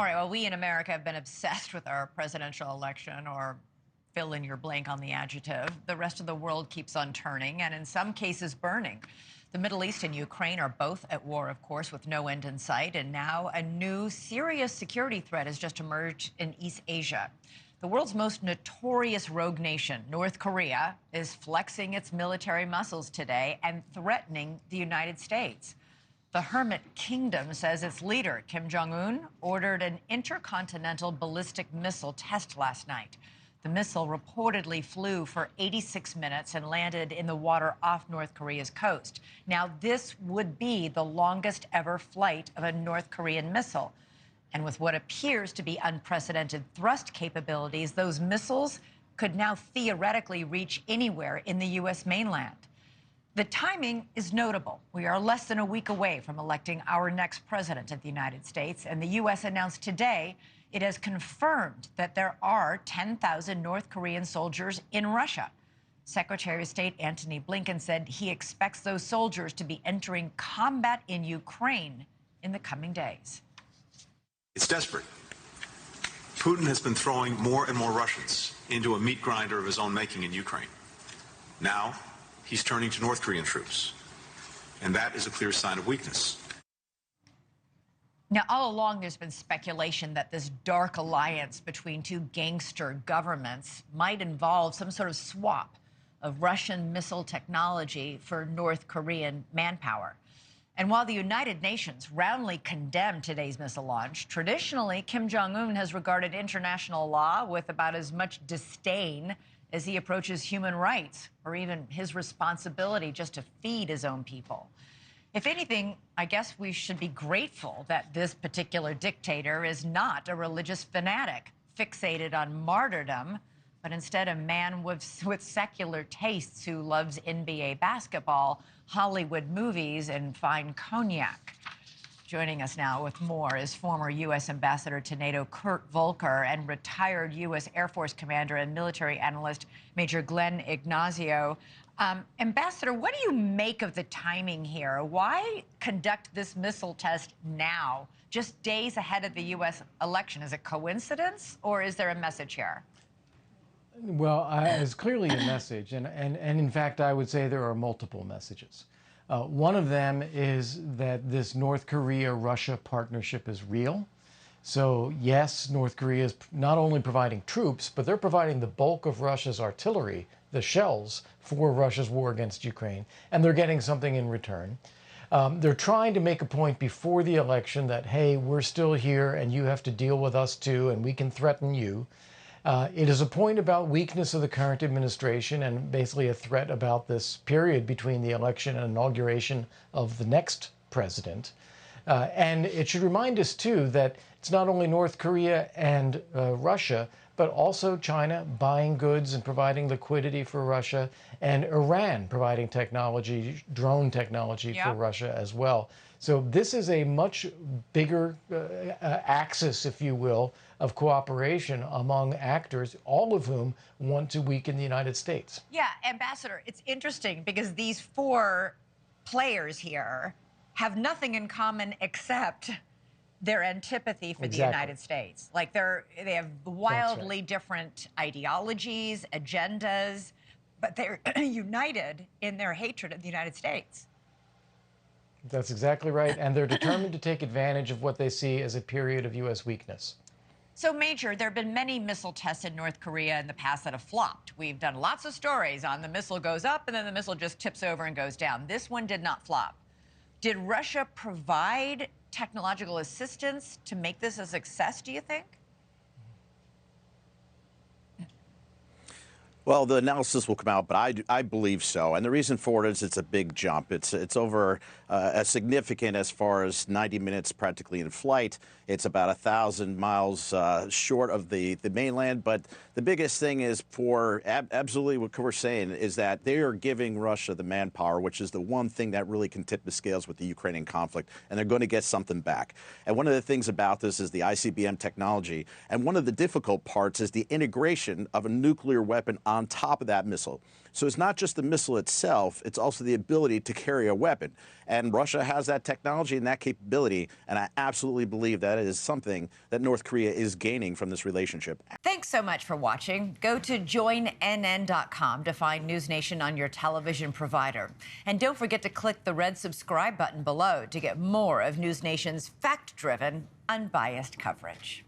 All right, well, we in America have been obsessed with our presidential election, or fill in your blank on the adjective. The rest of the world keeps on turning, and in some cases burning. The Middle East and Ukraine are both at war, of course, with no end in sight, and now a new serious security threat has just emerged in East Asia. The world's most notorious rogue nation, North Korea, is flexing its military muscles today and threatening the United States. The Hermit Kingdom says its leader, Kim Jong-un, ordered an intercontinental ballistic missile test last night. The missile reportedly flew for 86 minutes and landed in the water off North Korea's coast. Now, this would be the longest ever flight of a North Korean missile. And with what appears to be unprecedented thrust capabilities, those missiles could now theoretically reach anywhere in the U.S. mainland. The timing is notable. We are less than a week away from electing our next president of the United States, and the U.S. announced today it has confirmed that there are 10,000 North Korean soldiers in Russia. Secretary of State Antony Blinken said he expects those soldiers to be entering combat in Ukraine in the coming days. It's desperate. Putin has been throwing more and more Russians into a meat grinder of his own making in Ukraine. Now, he's turning to North Korean troops, and that is a clear sign of weakness. Now, all along, there's been speculation that this dark alliance between two gangster governments might involve some sort of swap of Russian missile technology for North Korean manpower. And while the United Nations roundly condemned today's missile launch, traditionally, Kim Jong-un has regarded international law with about as much disdain as he approaches human rights or even his responsibility just to feed his own people. If anything, I guess we should be grateful that this particular dictator is not a religious fanatic fixated on martyrdom, but instead a man with secular tastes who loves NBA basketball, Hollywood movies, and fine cognac. Joining us now with more is former U.S. Ambassador to NATO Kurt Volker and retired U.S. Air Force Commander and military analyst Major Glenn Ignazio. Ambassador, what do you make of the timing here? Why conduct this missile test now, just days ahead of the U.S. election? Is it coincidence, or is there a message here? Well, it's clearly a message, and in fact, I would say there are multiple messages. One of them is that this North Korea-Russia partnership is real. So yes, North Korea is not only providing troops, but they're providing the bulk of Russia's artillery, the shells, for Russia's war against Ukraine, and they're getting something in return. They're trying to make a point before the election that, hey, we're still here and you have to deal with us too, and we can threaten you. It is a point about weakness of the current administration and basically a threat about this period between the election and inauguration of the next president. And it should remind us, too, that it's not only North Korea and Russia, but also China buying goods and providing liquidity for Russia, and Iran providing technology, drone technology for Russia as well. So this is a much bigger axis, if you will, of cooperation among actors, all of whom want to weaken the United States. Yeah, Ambassador, it's interesting because these four players here have nothing in common except their antipathy for the United States. Like they have wildly different ideologies, agendas, but they're united in their hatred of the United States. That's exactly right, and they're determined to take advantage of what they see as a period of U.S. weakness. So, Major, there have been many missile tests in North Korea in the past that have flopped. We've done lots of stories on the missile goes up and then the missile just tips over and goes down. This one did not flop. Did Russia provide technological assistance to make this a success, do you think? Well, the analysis will come out, but I believe so. And the reason for it is it's a big jump. It's over as significant as far as 90 minutes practically in flight. It's about 1,000 miles short of the mainland. But the biggest thing is for absolutely what we're saying is that they are giving Russia the manpower, which is the one thing that really can tip the scales with the Ukrainian conflict. And they're going to get something back. And one of the things about this is the ICBM technology. And one of the difficult parts is the integration of a nuclear weapon on top of that missile. So it's not just the missile itself, it's also the ability to carry a weapon. And Russia has that technology and that capability, and I absolutely believe that is something that North Korea is gaining from this relationship. Thanks so much for watching. Go to joinnn.com to find NewsNation on your television provider. And don't forget to click the red subscribe button below to get more of NewsNation's fact-driven, unbiased coverage.